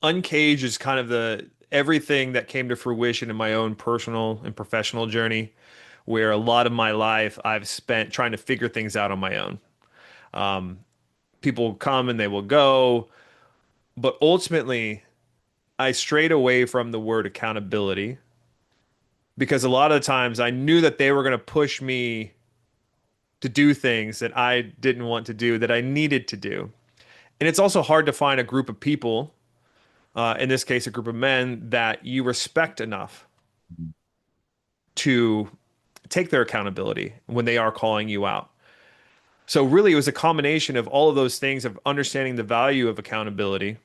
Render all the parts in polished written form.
Uncaged is kind of the everything that came to fruition in my own personal and professional journey, where a lot of my life I've spent trying to figure things out on my own. Um, People come and they will go, but ultimately, I strayed away from the word accountability because a lot of the times I knew that they were going to push me to do things that I didn't want to do, that I needed to do. And it's also hard to find a group of people, in this case, a group of men, that you respect enough to take their accountability when they are calling you out. So, really, it was a combination of all of those things of understanding the value of accountability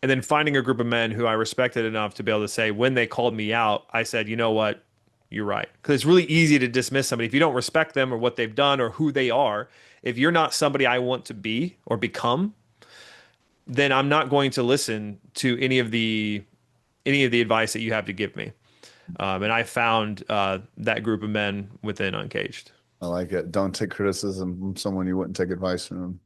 and then finding a group of men who I respected enough to be able to say, when they called me out, I said, you know what? You're right. Because it's really easy to dismiss somebody if you don't respect them or what they've done or who they are. If you're not somebody I want to be or become, then I'm not going to listen to any of the advice that you have to give me. And I found that group of men within Uncaged. I like it. Don't take criticism from someone you wouldn't take advice from.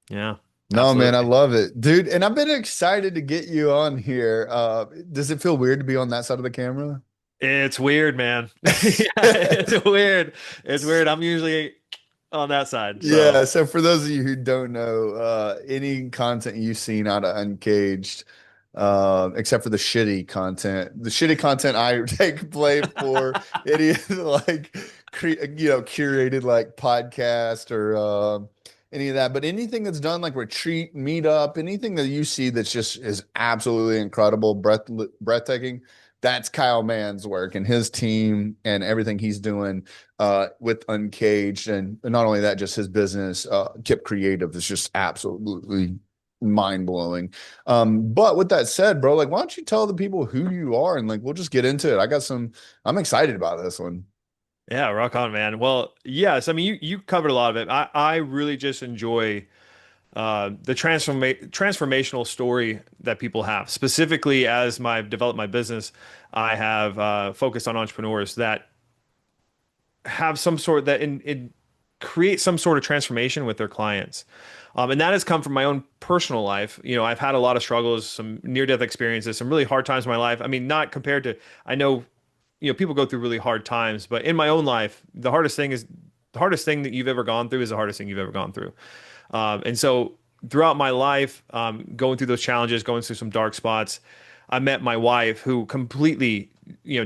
Yeah, No, man, I absolutely. love it, dude. And I've been excited to get you on here. Does it feel weird to be on that side of the camera? It's weird, man. Yeah, it's weird. It's weird. I'm usually on that side. So Yeah, so for those of you who don't know, any content you've seen out of Uncaged, except for the shitty content I take blame for, any like curated like podcast or any of that, but anything that's done like retreat, meetup, anything that you see that's just is absolutely incredible, breathtaking. That's Kyle Mann's work and his team and everything he's doing with Uncaged, and not only that, just his business, Kip Creative, is just absolutely mind blowing. But with that said, bro, like, why don't you tell the people who you are, and like, we'll just get into it. I'm excited about this one. yeah, rock on, man. Well, yes, I mean you covered a lot of it. I really just enjoy the transformational story that people have. Specifically, as I've developed my business, I have focused on entrepreneurs that have some sort that in create some sort of transformation with their clients. And that has come from my own personal life. You know, I've had a lot of struggles, some near-death experiences, some really hard times in my life. I mean, not compared to, I know, people go through really hard times, but in my own life, the hardest thing that you've ever gone through is the hardest thing you've ever gone through. And so throughout my life, going through those challenges, going through some dark spots, I met my wife who completely,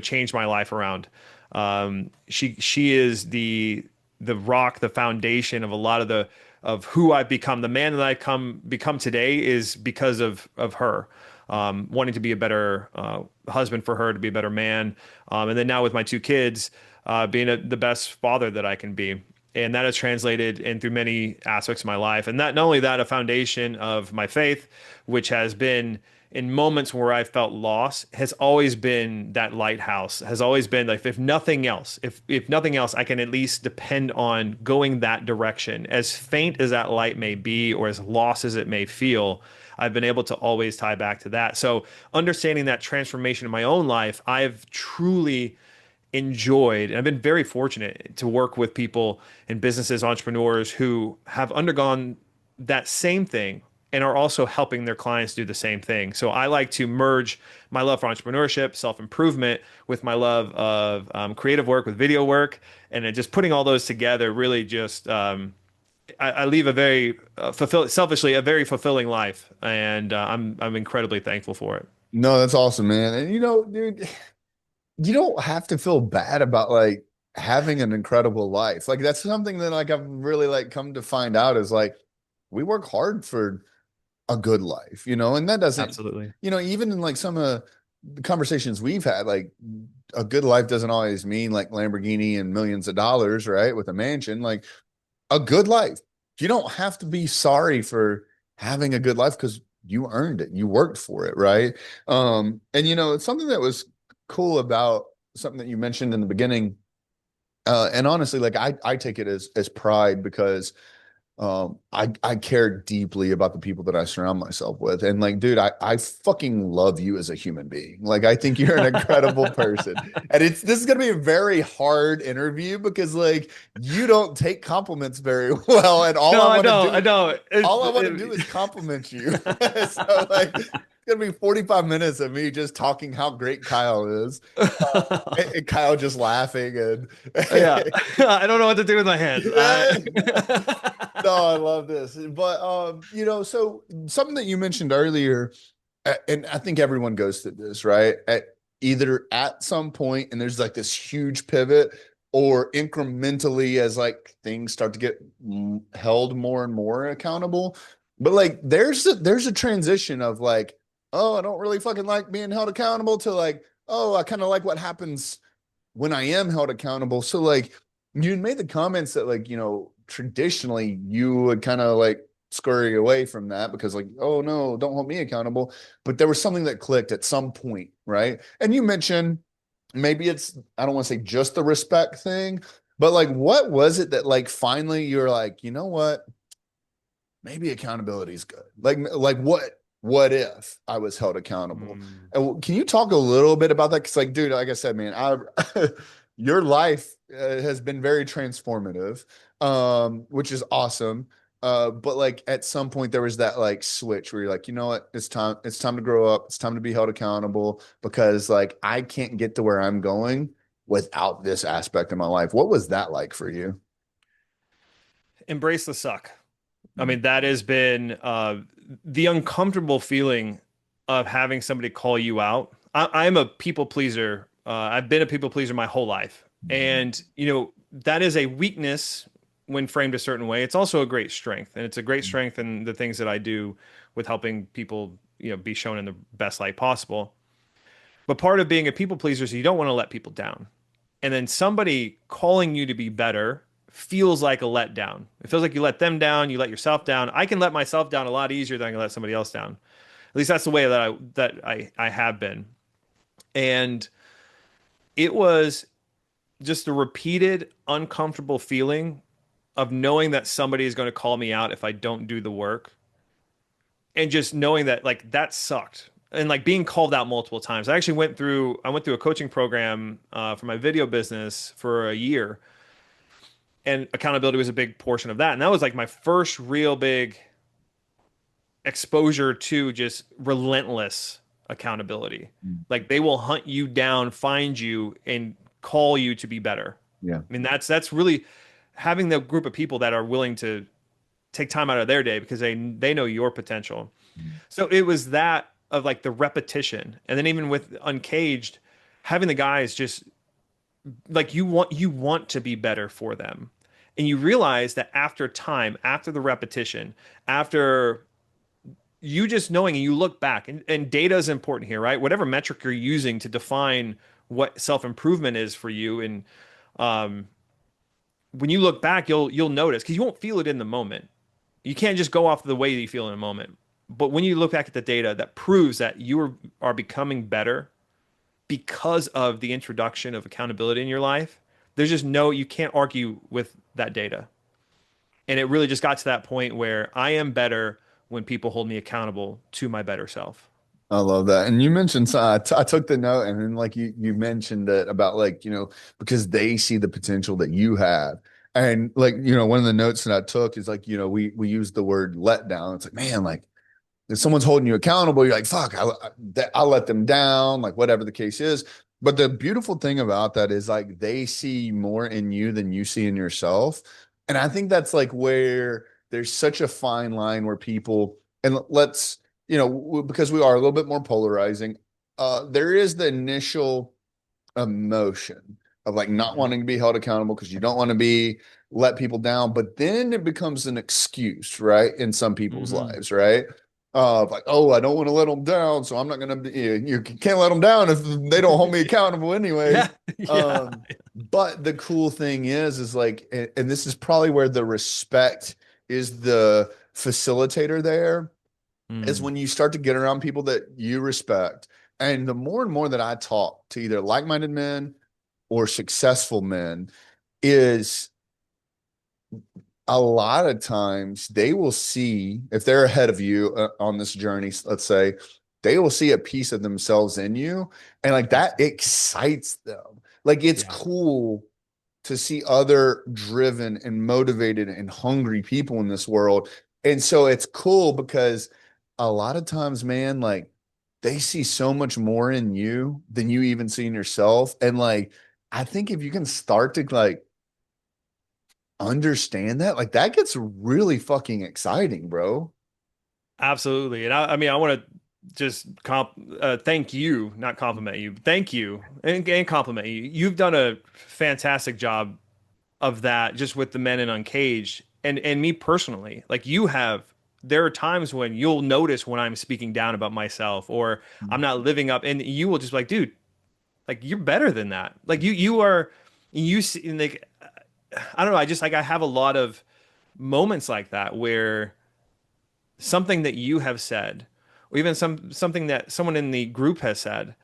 changed my life around. She is the rock, the foundation of a lot of who I've become. The man that I become today is because of her. Wanting to be a better husband for her, to be a better man, and then now with my two kids, being the best father that I can be. And that has translated in through many aspects of my life. And that not only that, a foundation of my faith, which has been in moments where I felt lost, has always been that lighthouse, has always been like, if nothing else, I can at least depend on going that direction. As faint as that light may be, or as lost as it may feel, I've been able to always tie back to that. So understanding that transformation in my own life, I've truly enjoyed, and I've been very fortunate to work with people and businesses, entrepreneurs who have undergone that same thing and are also helping their clients do the same thing. So I like to merge my love for entrepreneurship, self-improvement with my love of creative work with video work, and then just putting all those together really just I leave a very selfishly a very fulfilling life, and I'm incredibly thankful for it. No, that's awesome, man. And dude, you don't have to feel bad about like having an incredible life. Like that's something that like I've really like come to find out is like we work hard for a good life, and that doesn't, Absolutely. even in like some of the conversations we've had, like a good life doesn't always mean like Lamborghini and millions of dollars, right? With a mansion, like a good life. You don't have to be sorry for having a good life because you earned it. You worked for it, right? And it's something that was cool about something that you mentioned in the beginning. And honestly, like I take it as pride because I care deeply about the people that I surround myself with. And like, dude, I fucking love you as a human being. Like, I think you're an incredible person. And this is gonna be a very hard interview because like you don't take compliments very well. And No, I know, I know. all I want to do is compliment you. So like gonna be 45 minutes of me just talking how great Kyle is. And Kyle just laughing and Yeah. I don't know what to do with my hands. yeah. No, I love this. But so something that you mentioned earlier, and I think everyone goes through this, right? Either at some point, and there's like this huge pivot, or incrementally as like things start to get held more and more accountable. But like there's a transition of like, oh, I don't really fucking like being held accountable to like, oh, I kind of like what happens when I am held accountable. So like you made the comments that like, traditionally you would kind of like scurry away from that because like, oh no, don't hold me accountable. But there was something that clicked at some point, right? And you mentioned maybe it's, I don't want to say just the respect thing, but like what was it that like finally you're like, you know what? Maybe accountability is good. Like what if I was held accountable? Hmm. And can you talk a little bit about that? Because like, dude, like I said, man, your life has been very transformative, which is awesome. But like at some point there was that like switch where you're like, you know what, it's time to grow up, it's time to be held accountable because like I can't get to where I'm going without this aspect of my life. What was that like for you? Embrace the suck. I mean, that has been the uncomfortable feeling of having somebody call you out. I'm a people pleaser. I've been a people pleaser my whole life. And, that is a weakness when framed a certain way. It's also a great strength. And it's a great strength in the things that I do with helping people, be shown in the best light possible. But part of being a people pleaser is you don't want to let people down. And then somebody calling you to be better feels like a letdown. It feels like you let them down, you let yourself down. I can let myself down a lot easier than I can let somebody else down. At least that's the way that I have been. And it was just a repeated uncomfortable feeling of knowing that somebody is going to call me out if I don't do the work, and just knowing that like that sucked, and like being called out multiple times. I went through a coaching program for my video business for a year, and accountability was a big portion of that. And that was like my first real big exposure to just relentless accountability. Like they will hunt you down, find you, and call you to be better. Yeah. I mean, that's really having the group of people that are willing to take time out of their day because they know your potential. So it was that of like the repetition. And then even with Uncaged, having the guys just like you want to be better for them. And you realize that after time, after the repetition, after you just knowing, and you look back, and data is important here, right? Whatever metric you're using to define what self-improvement is for you. And um, when you look back, you'll notice because you won't feel it in the moment. You can't just go off the way that you feel in a moment. But when you look back at the data that proves that are becoming better because of the introduction of accountability in your life, there's just you can't argue with that data. And it really just got to that point where I am better when people hold me accountable to my better self. I love that. And you mentioned, so I took the note, and then like you mentioned it about like, because they see the potential that you have. And like, one of the notes that I took is like, we use the word let down. It's like, man, like if someone's holding you accountable, you're like, fuck, I'll let them down, like whatever the case is. But the beautiful thing about that is like they see more in you than you see in yourself. And I think that's like where there's such a fine line where people, and let's, because we are a little bit more polarizing, there is the initial emotion of like not Mhm. wanting to be held accountable because you don't want to be let people down, but then it becomes an excuse, right? In some people's Mhm. lives, right? Like, oh, I don't want to let them down, so I'm not gonna be. You can't let them down if they don't hold me accountable, anyways. Yeah. Yeah. But the cool thing is like, and this is probably where the respect is the facilitator there is Mm. when you start to get around people that you respect. And the more and more that I talk to either like-minded men or successful men, is a lot of times they will see if they're ahead of you on this journey, let's say, they will see a piece of themselves in you, and like Yeah. that excites them. Like it's Yeah. cool to see other driven and motivated and hungry people in this world. And so it's cool because a lot of times, man, like they see so much more in you than you even see in yourself. And like, I think if you can start to like understand that, like that gets really fucking exciting, bro. Absolutely. And I mean, I want to just thank you, not compliment you, thank you and compliment you. You've done a fantastic job of that just with the men in Uncaged and me personally. Like you have, there are times when you'll notice when I'm speaking down about myself or I'm not living up and you will just be like, dude, like you're better than that. Like you are, you see, and like, I don't know. I just like, I have a lot of moments like that where something that you have said, or even something that someone in the group has said,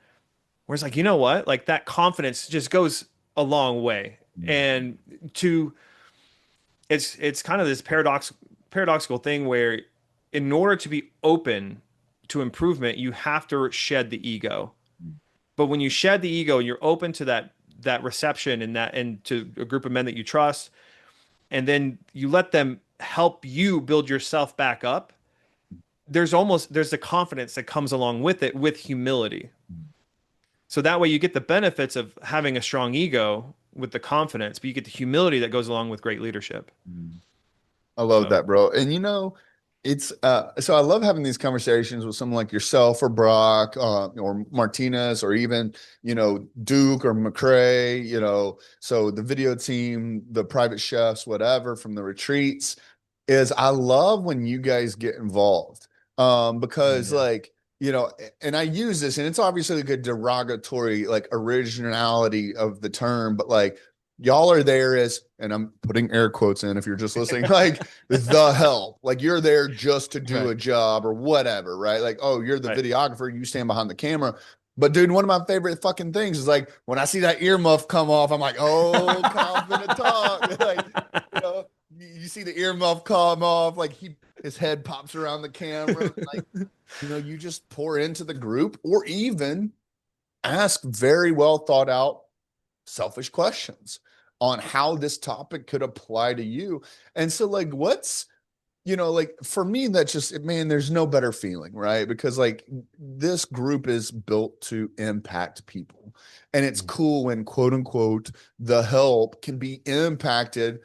where it's like, you know what? Like that confidence just goes a long way. And to it's kind of this paradoxical thing where in order to be open to improvement, you have to shed the ego. But when you shed the ego and you're open to that reception and to a group of men that you trust, and then you let them help you build yourself back up, there's the confidence that comes along with it with humility. So that way you get the benefits of having a strong ego with the confidence, but you get the humility that goes along with great leadership. I love So that, bro. And you know, it's so I love having these conversations with someone like yourself or Brock or Martinez or even, you know, Duke or McCrae, you know, so the video team, the private chefs, whatever from the retreats is I love when you guys get involved. Because yeah. like, you know, and I use this and it's obviously like a derogatory like originality of the term, but like y'all are there as, and I'm putting air quotes in if you're just listening, like the help. Like you're there just to do Right. a job or whatever, right? Like, oh, you're the Right. videographer, you stand behind the camera. But dude, one of my favorite fucking things is like when I see that earmuff come off, I'm like, oh, confident talk. Like, you know, you see the earmuff come off, like his head pops around the camera, like, you know, you just pour into the group or even ask very well thought out selfish questions on how this topic could apply to you. And so, like, what's, you know, like for me, that's just, man, there's no better feeling, right? Because, like, this group is built to impact people. And it's cool when, quote unquote, the help can be impacted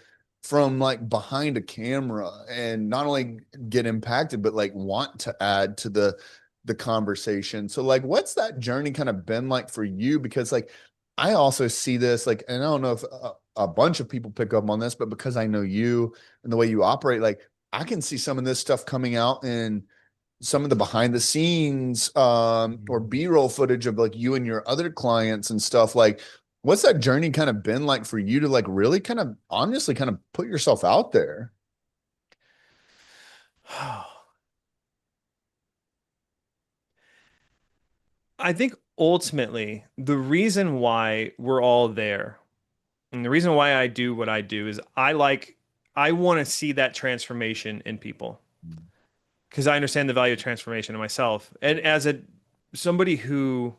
from like behind a camera and not only get impacted, but like want to add to the conversation. So like what's that journey kind of been like for you? Because like I also see this like, and I don't know if a bunch of people pick up on this, but because I know you and the way you operate, like I can see some of this stuff coming out in some of the behind the scenes or B-roll footage of like you and your other clients and stuff. Like, what's that journey kind of been like for you to like really kind of honestly kind of put yourself out there? I think ultimately the reason why we're all there and the reason why I do what I do is I want to see that transformation in people because I understand the value of transformation in myself. And as a somebody who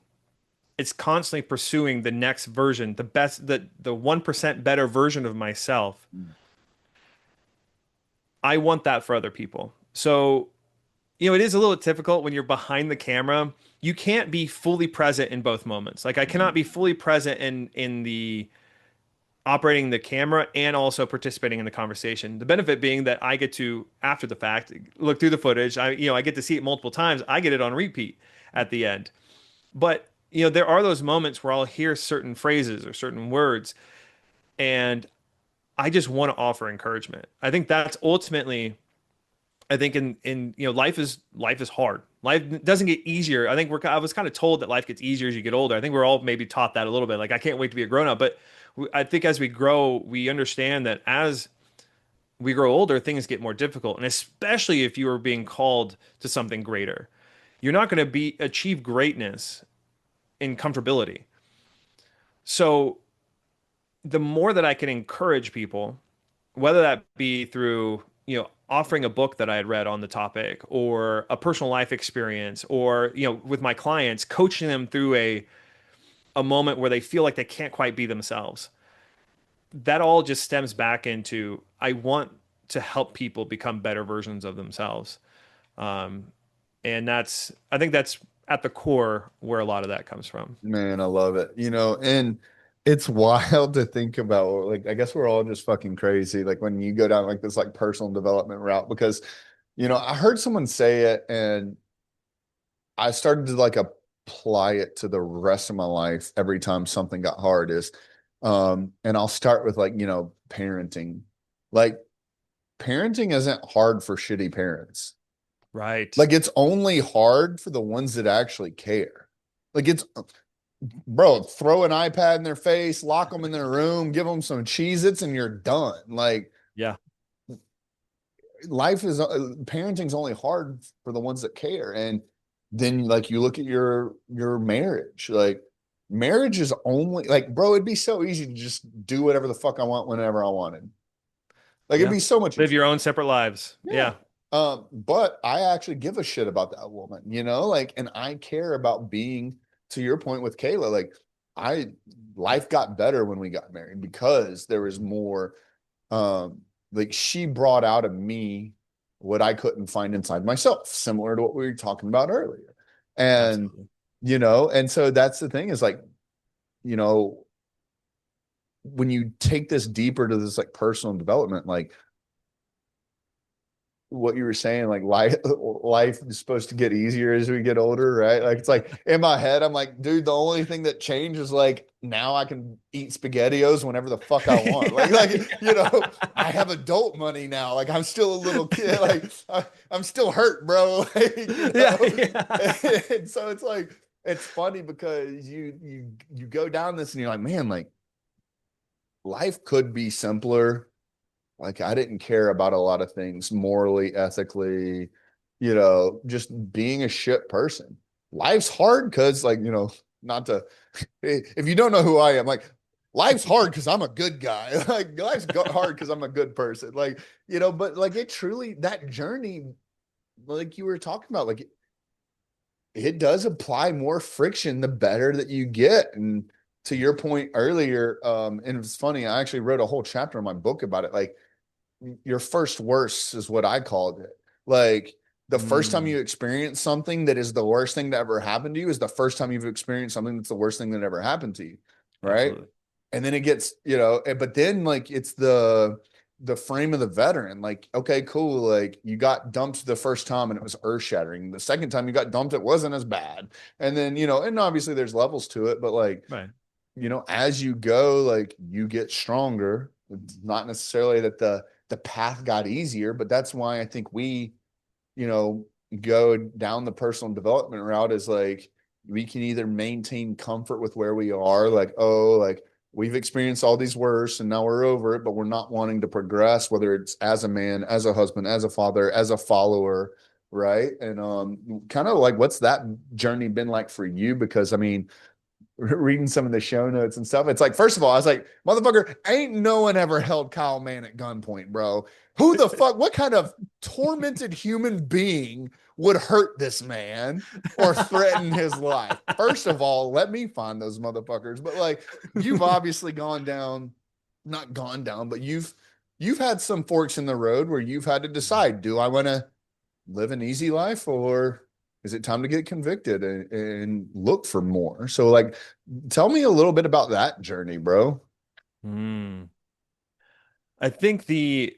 is constantly pursuing the next version, the best, the 1% better version of myself, I want that for other people. So, you know, it is a little difficult when you're behind the camera. You can't be fully present in both moments. Like I cannot be fully present in the operating the camera and also participating in the conversation. The benefit being that I get to, after the fact, look through the footage. I get to see it multiple times. I get it on repeat at the end. But, you know, there are those moments where I'll hear certain phrases or certain words and I just want to offer encouragement. I think that's ultimately, I think in you know, life is hard. Life doesn't get easier. I was kind of told that life gets easier as you get older. I think we're all maybe taught that a little bit. Like I can't wait to be a grown up, but I think as we grow, we understand that as we grow older, things get more difficult, and especially if you are being called to something greater, you're not going to be achieve greatness in comfortability. So the more that I can encourage people, whether that be through, you know, offering a book that I had read on the topic or a personal life experience or, you know, with my clients, coaching them through a moment where they feel like they can't quite be themselves. That all just stems back into I want to help people become better versions of themselves. Um, and I think that's at the core where a lot of that comes from. Man, I love it. And it's wild to think about. Like, I guess we're all just fucking crazy. Like when you go down like this like personal development route, because I heard someone say it and I started to like apply it to the rest of my life every time something got hard is and I'll start with like, parenting. Like parenting isn't hard for shitty parents. Right. Like it's only hard for the ones that actually care. Like it's bro, throw an iPad in their face, lock them in their room, give them some Cheez-Its, and you're done. Like Yeah. life is parenting's only hard for the ones that care. And then like you look at your marriage, like marriage is only like, bro, it'd be so easy to just do whatever the fuck I want whenever I wanted. Like it'd Yeah. be so much Live easier. your own separate lives. Yeah. Yeah. But I actually give a shit about that woman, like, and I care about being, to your point with Kayla, like, I, life got better when we got married because there was more, like, she brought out of me what I couldn't find inside myself, similar to what we were talking about earlier. And, Absolutely. and so that's the thing is like, you know, when you take this deeper to this like personal development, like, what you were saying, like life is supposed to get easier as we get older, right? Like it's like in my head, I'm like, dude, the only thing that changed is like now I can eat SpaghettiOs whenever the fuck I want. Like, Yeah. I have adult money now. Like I'm still a little kid. Like I'm still hurt, bro. Like, Yeah. Yeah. And so it's like it's funny because you go down this and you're like, man, like life could be simpler. Like I didn't care about a lot of things morally, ethically, just being a shit person. Life's hard because, like, not to, if you don't know who I am, like, life's hard because I'm a good guy. Like, life's hard because I'm a good person. Like, but like it truly, that journey, like you were talking about, like it does apply more friction the better that you get. And to your point earlier, and it's funny, I actually wrote a whole chapter in my book about it. Like, your first worst is what I called it. Like the first time Mm, you experience something that is the worst thing that ever happened to you is the first time you've experienced something that's the worst thing that ever happened to you. Right. absolutely. And then it gets, but then like it's the frame of the veteran. Like, okay, cool. Like you got dumped the first time and it was earth shattering. The second time you got dumped, it wasn't as bad. And then, and obviously there's levels to it, but like, Right. as you go, like you get stronger. It's not necessarily that the path got easier, but that's why I think we, you know, go down the personal development route is like we can either maintain comfort with where we are, like, oh, like we've experienced all these worse and now we're over it, but we're not wanting to progress, whether it's as a man, as a husband, as a father, as a follower, right? And kind of like what's that journey been like for you? Because I mean, reading some of the show notes and stuff. It's like, first of all, I was like, motherfucker, ain't no one ever held Kyle Mann at gunpoint, bro. Who the fuck, what kind of tormented human being would hurt this man or threaten his life? First of all, let me find those motherfuckers. But like, you've obviously gone down, not gone down, but you've had some forks in the road where you've had to decide, do I want to live an easy life or is it time to get convicted and look for more? So like tell me a little bit about that journey, bro. Mm. I think the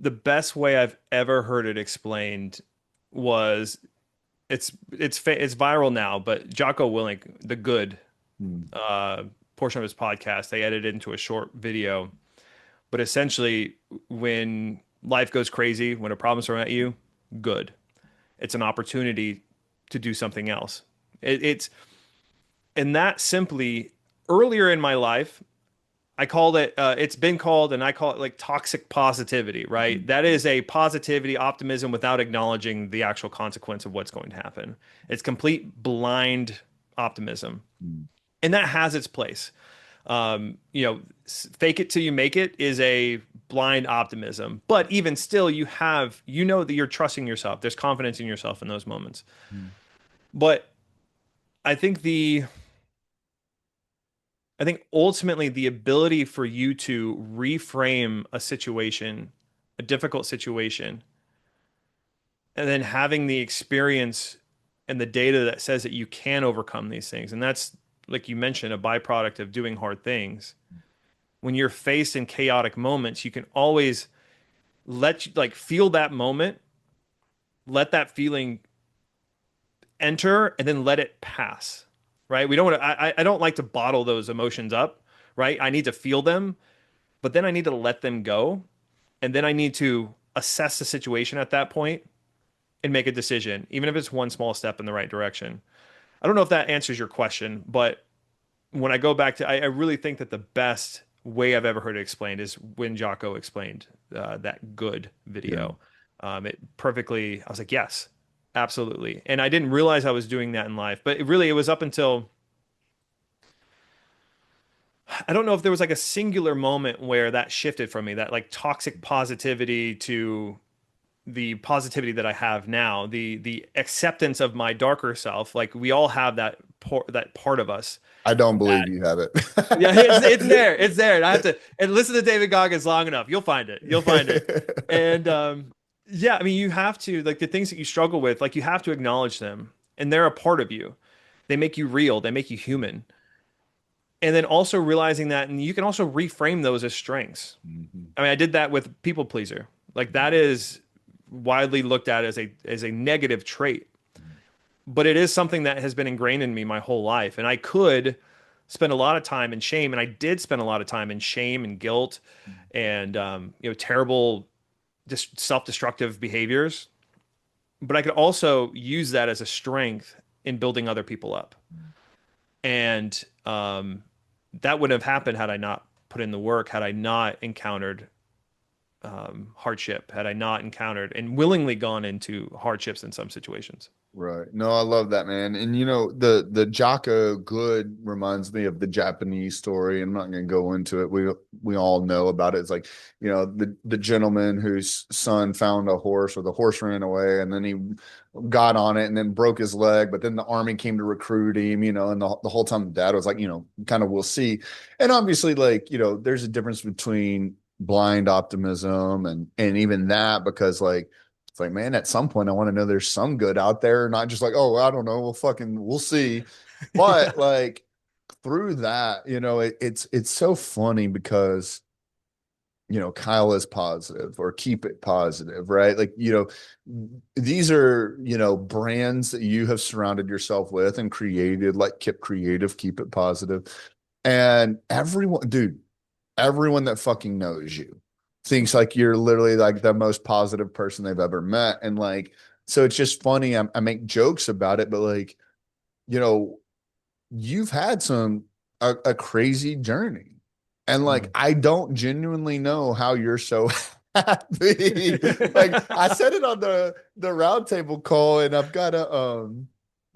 best way I've ever heard it explained was it's viral now, but Jocko Willink, the good Hmm. uh, portion of his podcast, they edited into a short video. But essentially, when life goes crazy, when a problem's thrown at you, good. It's an opportunity to do something else. It's and that simply earlier in my life, I called it, it's been called, and I call it like toxic positivity, right? That is a positivity, optimism without acknowledging the actual consequence of what's going to happen. It's complete blind optimism. And that has its place. Fake it till you make it is a blind optimism. But even still, you know that you're trusting yourself. There's confidence in yourself in those moments. But I think I think ultimately the ability for you to reframe a situation, a difficult situation, and then having the experience and the data that says that you can overcome these things. And that's, like you mentioned, a byproduct of doing hard things. When you're faced in chaotic moments, you can always let you like feel that moment, let that feeling enter, and then let it pass. Right? We don't want to, I don't like to bottle those emotions up, right? I need to feel them, but then I need to let them go. And then I need to assess the situation at that point and make a decision, even if it's one small step in the right direction. I don't know if that answers your question, but when I go back to, I really think that the best way I've ever heard it explained is when Jocko explained that good Yeah. video. It perfectly, I was like, yes, absolutely. And I didn't realize I was doing that in life, but it was up until, I don't know if there was like a singular moment where that shifted from me, that like toxic positivity to the positivity that I have now, the acceptance of my darker self. Like we all have that part of us. I don't That believe you have yeah, it's it. there. It's there. And I have to and listen to David Goggins long enough. You'll find it. You'll find it. And yeah, I mean you have to like the things that you struggle with, like you have to acknowledge them and they're a part of you. They make you real, they make you human. And then also realizing that and you can also reframe those as strengths. Mhm. I mean, I did that with people pleaser. Like that is widely looked at as a negative trait, but it is something that has been ingrained in me my whole life. And I could spend a lot of time in shame, and I did spend a lot of time in shame and guilt, and terrible, just self-destructive behaviors. But I could also use that as a strength in building other people up, and that wouldn't have happened had I not put in the work, had I not encountered hardship, had I not encountered and willingly gone into hardships in some situations. Right. No, I love that, man. And the Jocko good reminds me of the Japanese story. I'm not going to go into it. We all know about it. It's like, the gentleman whose son found a horse, or the horse ran away, and then he got on it and then broke his leg, but then the army came to recruit him, and the whole time the dad was like, kind of we'll see. And obviously, like, there's a difference between blind optimism and even that, because like it's like, man, at some point I want to know there's some good out there, not just like, oh, I don't know, we'll see. But Yeah. like through that, it's so funny because Kyle is positive, or keep it positive, right? Like, these are, brands that you have surrounded yourself with and created, like Kip Creative, keep it positive. And everyone, dude, everyone that fucking knows you thinks like you're literally like the most positive person they've ever met. And like, so it's just funny. I make jokes about it, but like, you know, you've had a crazy journey. And like, Mm. I don't genuinely know how you're so happy. Like I said it on the roundtable call, and I've got to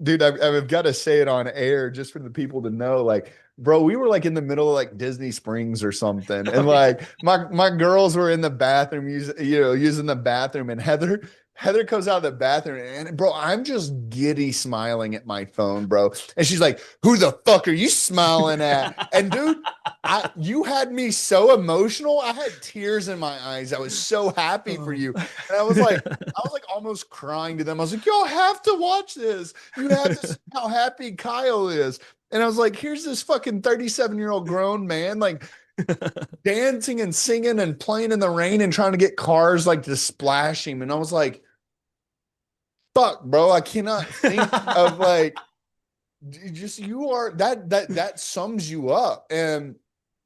dude, I've got to say it on air just for the people to know. Like, bro, we were like in the middle of like Disney Springs or something, and Oh yeah. like my girls were in the bathroom using the bathroom, and Heather comes out of the bathroom, and bro, I'm just giddy smiling at my phone, bro. And she's like, "Who the fuck are you smiling at?" And dude, you had me so emotional. I had tears in my eyes. I was so happy for Oh. you. And I was like almost crying to them. I was like, y'all have to watch this. You have to see how happy Kyle is. And I was like, here's this fucking 37-year-old grown man, like dancing and singing and playing in the rain and trying to get cars like to splash him. And I was like, fuck, bro, I cannot think of like just you are that sums you up. And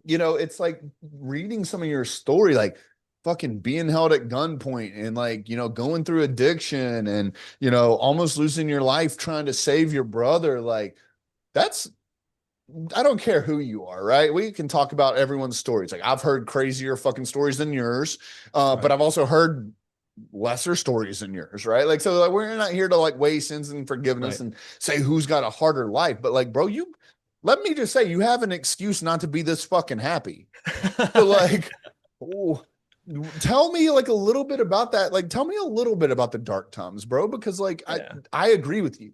it's like reading some of your story, like fucking being held at gunpoint and like going through addiction and almost losing your life trying to save your brother. Like that's, I don't care who you are, right? We can talk about everyone's stories. Like I've heard crazier fucking stories than yours, but Right. I've also heard lesser stories than yours, right? Like, so like, we're not here to like weigh sins and forgiveness Right. and say who's got a harder life, but like, bro, you let me just say you have an excuse not to be this fucking happy. So like, oh, tell me like a little bit about that. Like, tell me a little bit about the dark times, bro, because like Yeah. I agree with you.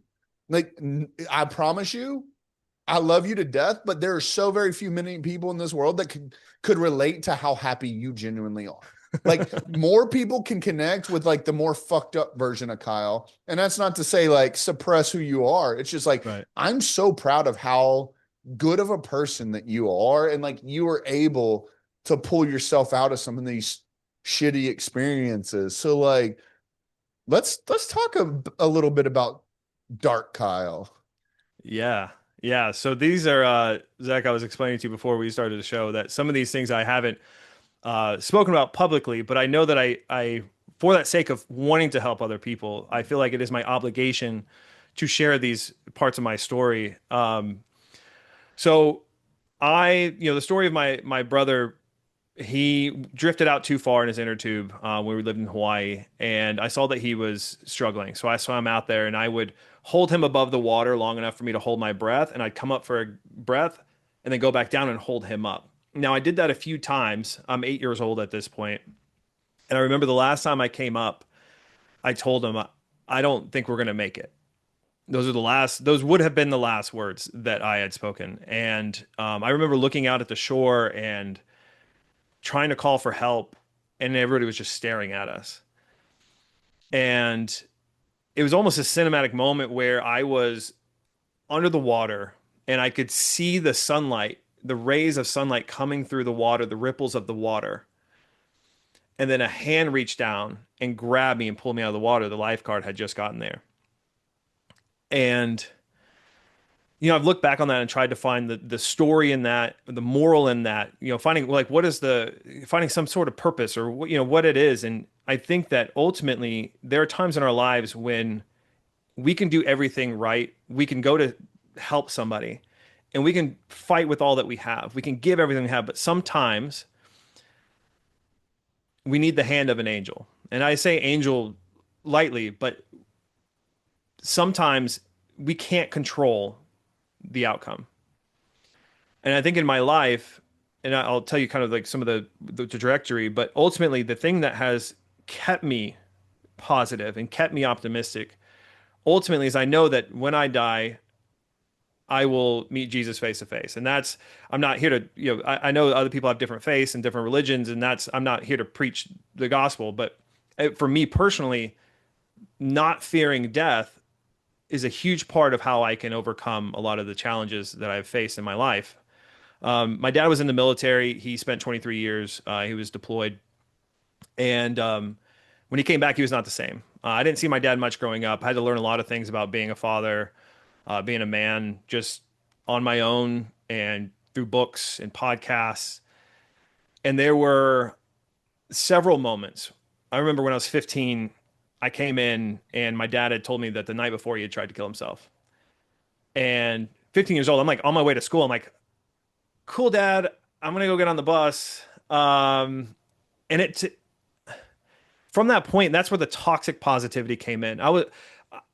Like, I promise you, I love you to death, but there are so very few many people in this world that could relate to how happy you genuinely are. Like more people can connect with like the more fucked up version of Kyle. And that's not to say like suppress who you are. It's just like Right. I'm so proud of how good of a person that you are, and like you were able to pull yourself out of some of these shitty experiences. So like let's talk a little bit about Dark Kyle. Yeah. Yeah. So these are Zach, I was explaining to you before we started the show that some of these things I haven't spoken about publicly, but I know that I for that sake of wanting to help other people, I feel like it is my obligation to share these parts of my story. So the story of my brother, he drifted out too far in his inner tube when we lived in Hawaii, and I saw that he was struggling. So I swam out there, and I would hold him above the water long enough for me to hold my breath, and I'd come up for a breath, and then go back down and hold him up. Now I did that a few times. I'm 8 years old at this point, and I remember the last time I came up, I told him, "I don't think we're gonna make it." Those would have been the last words that I had spoken. And I remember looking out at the shore and trying to call for help, and everybody was just staring at us. And it was almost a cinematic moment where I was under the water and I could see the sunlight, the rays of sunlight coming through the water, the ripples of the water. And then a hand reached down and grabbed me and pulled me out of the water. The lifeguard had just gotten there. And I've looked back on that and tried to find the story in that, the moral in that, finding like finding some sort of purpose or what it is. And I think that ultimately there are times in our lives when we can do everything right. We can go to help somebody and we can fight with all that we have. We can give everything we have, but sometimes we need the hand of an angel. And I say angel lightly, but sometimes we can't control the outcome. And I think in my life, and I'll tell you kind of like some of the trajectory, but ultimately the thing that has kept me positive and kept me optimistic ultimately is I know that when I die, I will meet Jesus face to face. And I'm not here to, I know other people have different faiths and different religions, and I'm not here to preach the gospel. But for me personally, not fearing death is a huge part of how I can overcome a lot of the challenges that I've faced in my life. My dad was in the military. He spent 23 years. He was deployed. And when he came back, he was not the same. I didn't see my dad much growing up. I had to learn a lot of things about being a father, being a man, just on my own and through books and podcasts. And there were several moments. I remember when I was 15, I came in and my dad had told me that the night before he had tried to kill himself. And 15 years old, I'm like on my way to school. I'm like, cool, dad, I'm gonna go get on the bus. And from that point, that's where the toxic positivity came in.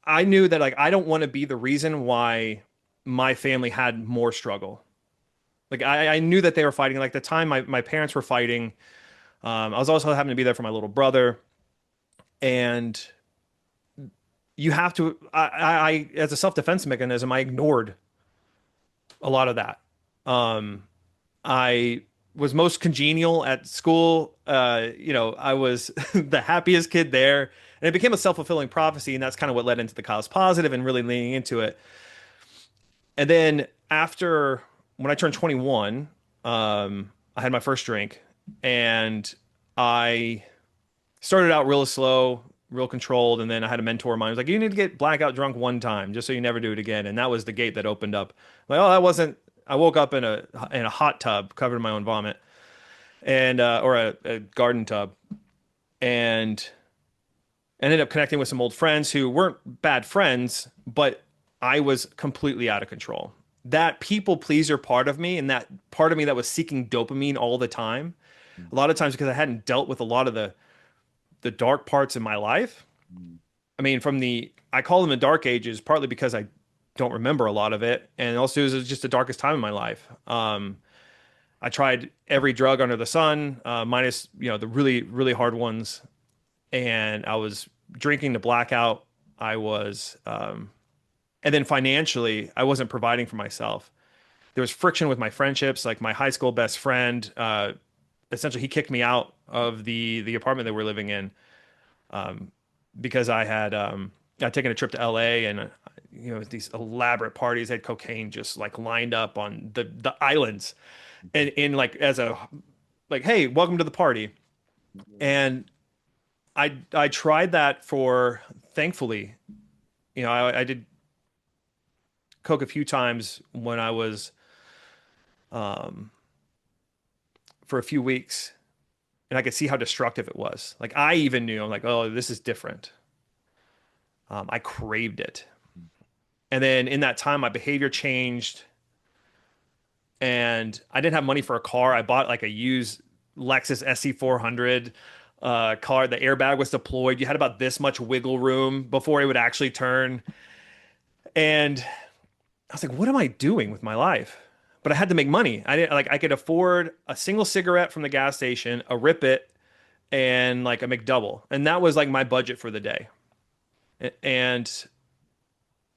I knew that like I don't want to be the reason why my family had more struggle. Like I knew that they were fighting. Like the time my parents were fighting, I was also having to be there for my little brother. And you have to, as a self-defense mechanism, I ignored a lot of that. Um, I was most congenial at school. I was the happiest kid there. And it became a self-fulfilling prophecy, and that's kind of what led into the Kyle's Positive and really leaning into it. And then after when I turned 21, I had my first drink, and I started out real slow, real controlled, and then I had a mentor of mine who was like, "You need to get blackout drunk one time, just so you never do it again." And that was the gate that opened up. Like, oh, that wasn't. I woke up in a hot tub covered in my own vomit, and or a garden tub, and ended up connecting with some old friends who weren't bad friends, but I was completely out of control. That people pleaser part of me and that part of me that was seeking dopamine all the time, a lot of times because I hadn't dealt with a lot of the dark parts in my life. I mean, I call them the dark ages, partly because I don't remember a lot of it, and also it was just the darkest time in my life. I tried every drug under the sun, minus the really really hard ones, and I was drinking to blackout. I was, and then financially, I wasn't providing for myself. There was friction with my friendships, like my high school best friend. essentially he kicked me out of the apartment that we're living in, because I'd taken a trip to LA, and these elaborate parties had cocaine just like lined up on the islands, and in like as a like, hey, welcome to the party. And I tried that for, thankfully, I did coke a few times when I was um for a few weeks, and I could see how destructive it was. Like I even knew, I'm like, oh, this is different. I craved it. And then in that time, my behavior changed, and I didn't have money for a car. I bought like a used Lexus SC400 car. The airbag was deployed. You had about this much wiggle room before it would actually turn. And I was like, what am I doing with my life? But I had to make money. I didn't like, I could afford a single cigarette from the gas station, a Rip It, and like a McDouble. And that was like my budget for the day. And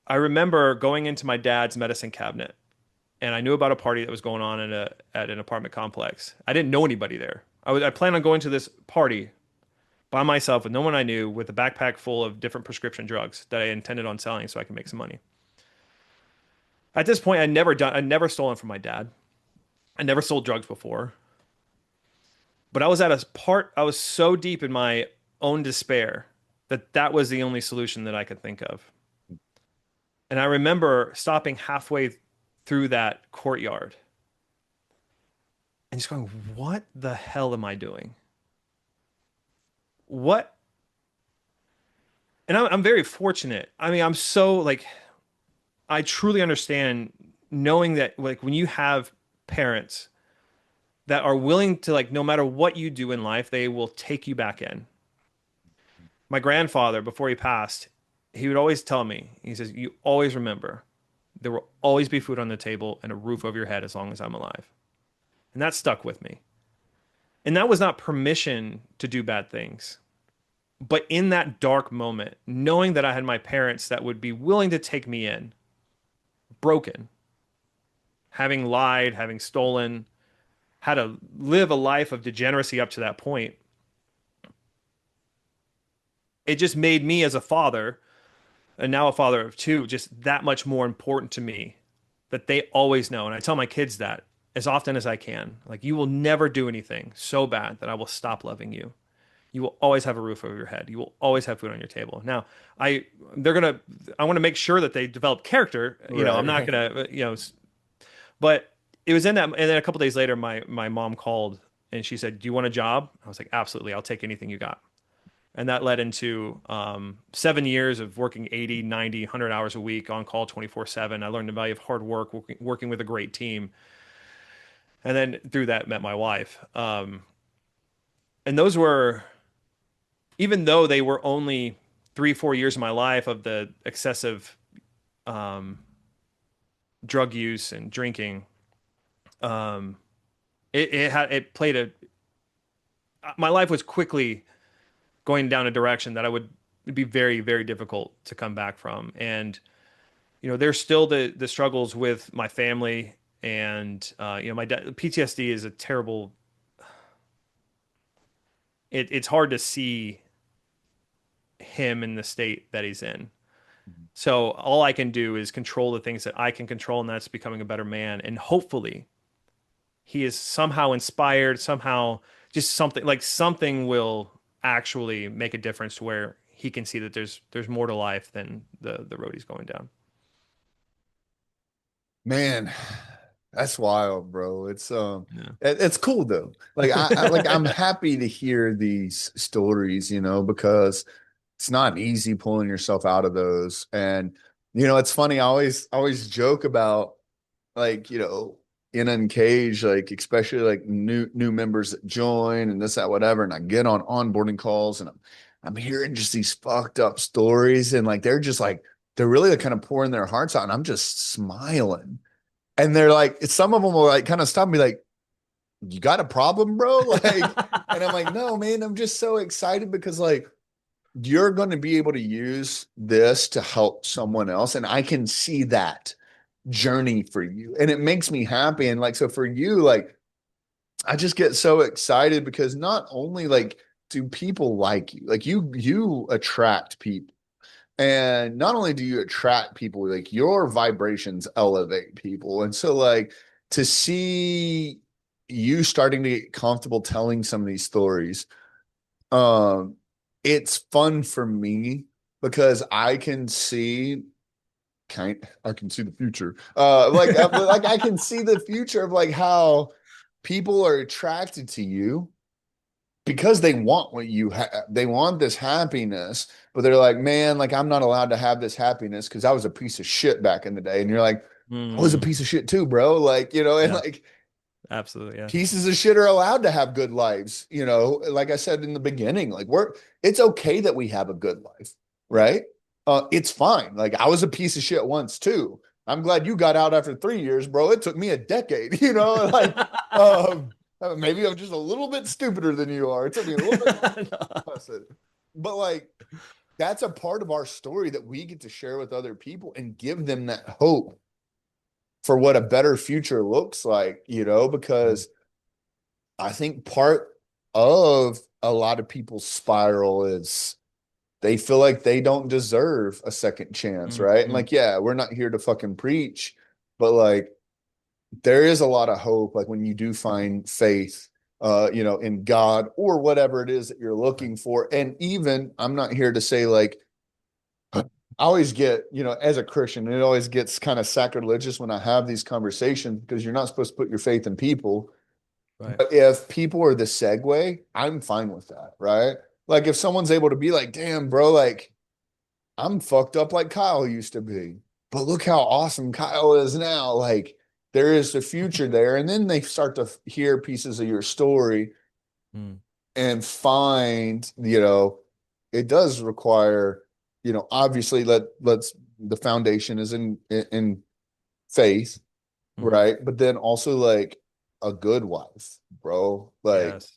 I remember going into my dad's medicine cabinet, and I knew about a party that was going on at an apartment complex. I didn't know anybody there. I planned on going to this party by myself with no one I knew, with a backpack full of different prescription drugs that I intended on selling so I could make some money. At this point, I'd never stolen from my dad. I never sold drugs before. But I was so deep in my own despair that that was the only solution that I could think of. And I remember stopping halfway through that courtyard and just going, what the hell am I doing? What? And I'm very fortunate. I mean, I'm so like, I truly understand knowing that like when you have parents that are willing to, like, no matter what you do in life, they will take you back in. My grandfather, before he passed, he would always tell me, he says, you always remember there will always be food on the table and a roof over your head as long as I'm alive. And that stuck with me. And that was not permission to do bad things. But in that dark moment, knowing that I had my parents that would be willing to take me in, broken, having lied, having stolen, had to live a life of degeneracy up to that point, it just made me as a father, and now a father of two, just that much more important to me, that they always know. And I tell my kids that as often as I can. Like, you will never do anything so bad that I will stop loving you. You will always have a roof over your head. You will always have food on your table. Now, I they're gonna I want to make sure that they develop character. Right, I'm not right. gonna but it was in that. And then a couple days later, my mom called and she said, "Do you want a job?" I was like, "Absolutely, I'll take anything you got." And that led into 7 years of working 80, 90, 100 hours a week on call 24/7. I learned the value of hard work, working with a great team. And then through that, met my wife. And those were, even though they were only 3, 4 years of my life of the excessive um, drug use and drinking, um, it played a, my life was quickly going down a direction that it'd be very, very difficult to come back from. And there's still the struggles with my family, and my dad. PTSD is a terrible. It's hard to see him in the state that he's in. So all I can do is control the things that I can control, and that's becoming a better man. And hopefully, he is somehow inspired, somehow just something will actually make a difference to where he can see that there's more to life than the road he's going down. Man, that's wild, bro. Yeah. It's cool though. Like I'm happy to hear these stories, because it's not easy pulling yourself out of those. And it's funny, I always joke about, like, in Uncaged, like especially like new members that join and this, that, whatever. And I get on onboarding calls, and I'm hearing just these fucked up stories, and like they're really like kind of pouring their hearts out, and I'm just smiling. And they're like, some of them will like kind of stop me, like, you got a problem, bro? Like, and I'm like, no, man, I'm just so excited because like you're going to be able to use this to help someone else. And I can see that journey for you. And it makes me happy. And like, so for you, like, I just get so excited because not only like do people like you, like you attract people. And not only do you attract people, like your vibrations elevate people. And so like to see you starting to get comfortable telling some of these stories, um, it's fun for me because I can see the future. Like I can see the future of like how people are attracted to you because they want what you have. They want this happiness, but they're like, man, like I'm not allowed to have this happiness because I was a piece of shit back in the day. And you're like, I was a Mm, piece of shit too, bro. Like, and yeah, like absolutely. Yeah. pieces of shit are allowed to have good lives. Like I said in the beginning, like it's okay that we have a good life, right? It's fine. Like I was a piece of shit once too. I'm glad you got out after 3 years, bro. It took me a decade, like, um, maybe I'm just a little bit stupider than you are. It took me a little bit longer to process it. But like that's a part of our story that we get to share with other people and give them that hope for what a better future looks like, Mm, because I think part of a lot of people's spiral is they feel like they don't deserve a second chance, right? And mm, like, yeah, we're not here to fucking preach, but like there is a lot of hope, like when you do find faith, in God or whatever it is that you're right. looking for. And even I'm not here to say like I always get, as a Christian, it always gets kind of sacrilegious when I have these conversations because you're not supposed to put your faith in people. Right. But if people are the segue, I'm fine with that, right? Like if someone's able to be like, damn, bro, like I'm fucked up like Kyle used to be, but look how awesome Kyle is now. Like there is the future there. And then they start to hear pieces of your story Mm, and find, it does require, obviously let's the foundation is in faith, mm, right? But then also like a good wife, bro. Like yes,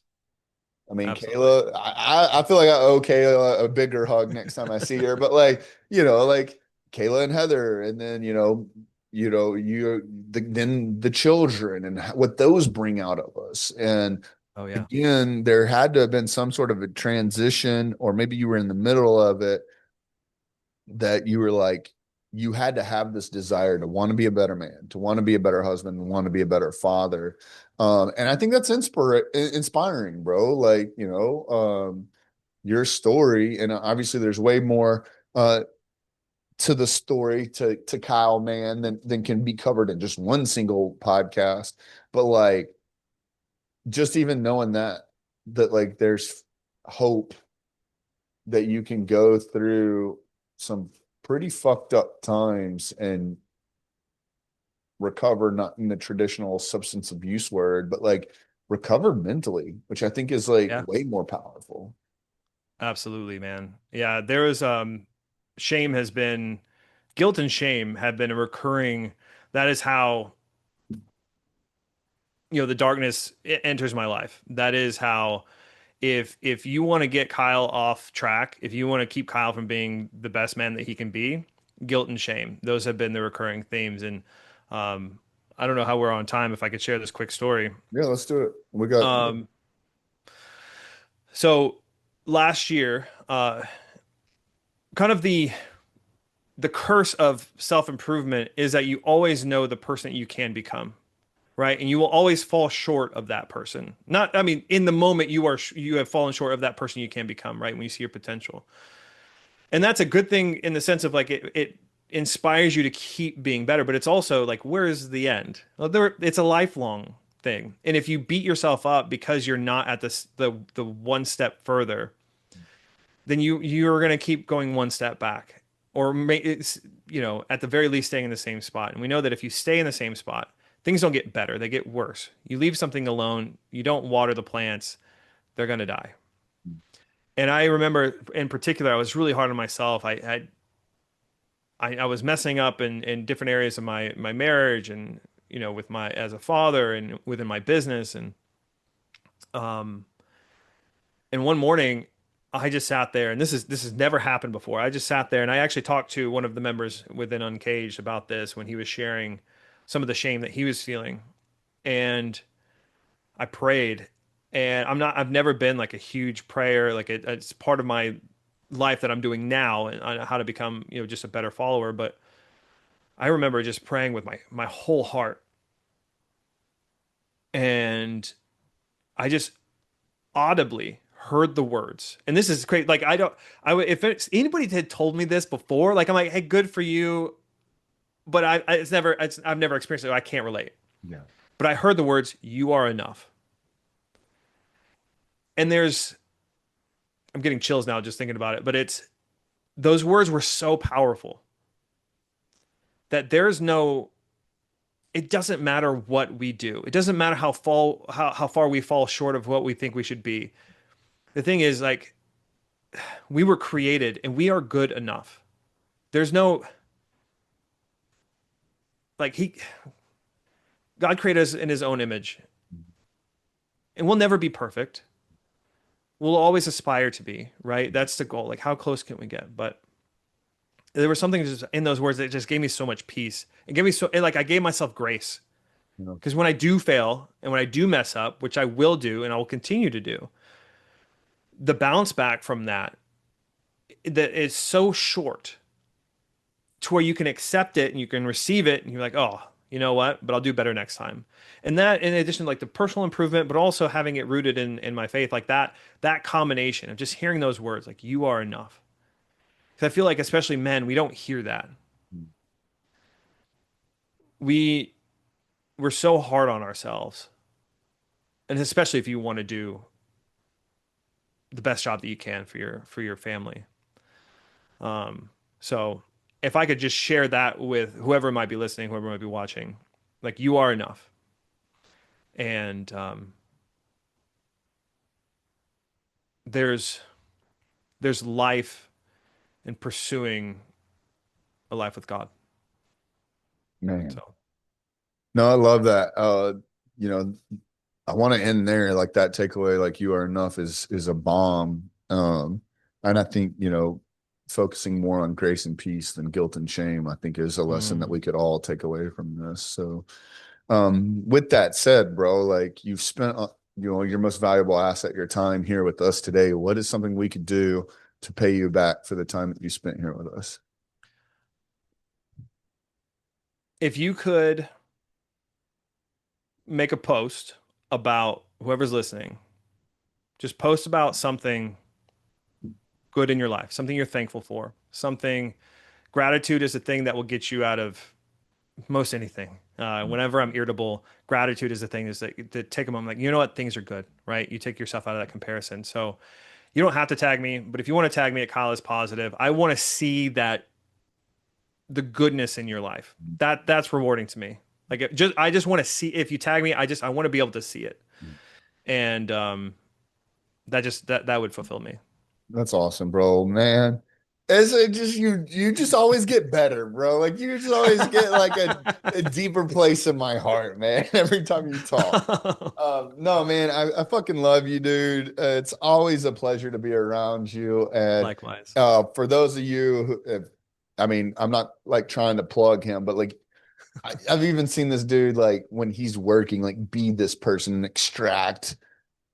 I mean, absolutely. Kayla, I feel like I owe Kayla a bigger hug next time I see her. But like, like Kayla and Heather, and then then the children and what those bring out of us. And Oh yeah. again, there had to have been some sort of a transition, or maybe you were in the middle of it, that you were like, you had to have this desire to want to be a better man, to want to be a better husband, and want to be a better father. And I think that's inspiring, bro. Like, your story, and obviously there's way more to the story to Kyle Mann than can be covered in just one single podcast. But like just even knowing that like there's hope that you can go through some pretty fucked up times and recover, not in the traditional substance abuse word, but like recover mentally, which I think is like Yeah, way more powerful. absolutely, man. Yeah, there is shame has been guilt and shame have been a recurring, that is how, the darkness enters my life. That is how, if you want to get Kyle off track, if you want to keep Kyle from being the best man that he can be, guilt and shame, those have been the recurring themes. And um, I don't know how we're on time. If I could share this quick story. Yeah, let's do it. We got Um, so last year, kind of the curse of self-improvement is that you always know the person that you can become, right? And you will always fall short of that person. Not, I mean, in the moment you have fallen short of that person you can become, right? When you see your potential. And that's a good thing in the sense of like it inspires you to keep being better, but it's also like, where is the end? Well, it's a lifelong thing. And if you beat yourself up because you're not at the one step further, then you're going to keep going one step back, or it's, at the very least staying in the same spot. And we know that if you stay in the same spot, things don't get better, they get worse. You leave something alone, you don't water the plants, they're going to die. And I remember in particular, I was really hard on myself. I was messing up in different areas of my marriage, and with my as a father and within my business. Um and one morning I just sat there, and this has never happened before. I just sat there and I actually talked to one of the members within Uncaged about this when he was sharing some of the shame that he was feeling. And I prayed, and I've never been like a huge prayer. Like it's part of my life that I'm doing now and on how to become, just a better follower. But I remember just praying with my whole heart, and I just audibly heard the words. And this is great. Like if anybody had told me this before, like I'm like, hey, good for you. But I've never experienced it. I can't relate. Yeah. But I heard the words, "You are enough." And I'm getting chills now just thinking about it. But those words were so powerful that it doesn't matter what we do. It doesn't matter how far we fall short of what we think we should be. The thing is, like, we were created and we are good enough. There's no, like, God created us in his own image, and we'll never be perfect. We'll always aspire to be, right? That's the goal. Like, how close can we get? But there was something just in those words that just gave me so much peace. It gave me like, I gave myself grace. You know, Because when I do fail and when I do mess up, which I will do and I will continue to do, the bounce back from that is so short to where you can accept it and you can receive it and you're like, oh, you know what? But I'll do better next time. And that, in addition to like the personal improvement, but also having it rooted in my faith, like that combination of just hearing those words, like you are enough. Because I feel like, especially men, we don't hear that. We we're so hard on ourselves, and especially if you want to do the best job that you can for your family. So if I could just share that with whoever might be listening, whoever might be watching, like you are enough. And there's there's life in pursuing a life with God. man. So, No, I love that. You know, I want to end there. Like that takeaway, like you are enough is a bomb. And I think, focusing more on grace and peace than guilt and shame, I think is a lesson that mm, we could all take away from this. So, with that said, bro, like you've spent, your most valuable asset, your time here with us today. What is something we could do to pay you back for the time that you spent here with us? if you could make a post about whoever's listening, just post about something good in your life, something you're thankful for, something. Gratitude is a thing that will get you out of most anything. Whenever I'm irritable, gratitude is the thing is that to take a moment, like, you know what, things are good, right? You take yourself out of that comparison. So you don't have to tag me, but if you want to tag me at Kyle is positive, I want to see that the goodness in your life. That's rewarding to me. Like I just want to see if you tag me, I want to be able to see it. And that would fulfill me. That's awesome, bro, man. It's just you just always get better, bro. Like you just always get like a deeper place in my heart, man, every time you talk. No, man, I fucking love you, dude. It's always a pleasure to be around you. And Likewise. for those of you I mean, I'm not like trying to plug him, but like I've even seen this dude like when he's working, like be this person and extract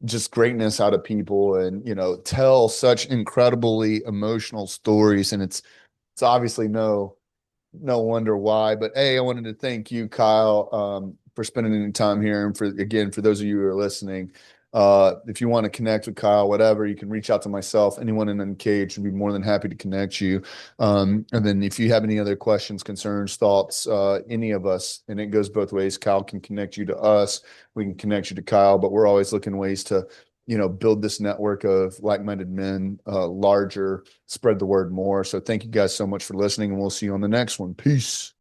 just greatness out of people and tell such incredibly emotional stories, and it's obviously no wonder why. But hey, I wanted to thank you, Kyle, for spending any time here. And for those of you who are listening, if you want to connect with Kyle, whatever, you can reach out to myself. Anyone in Uncaged would be more than happy to connect you. And then if you have any other questions, concerns, thoughts, any of us, and it goes both ways. Kyle can connect you to us. We can connect you to Kyle, but we're always looking ways to build this network of like-minded men larger, spread the word more. So thank you guys so much for listening, and we'll see you on the next one. Peace.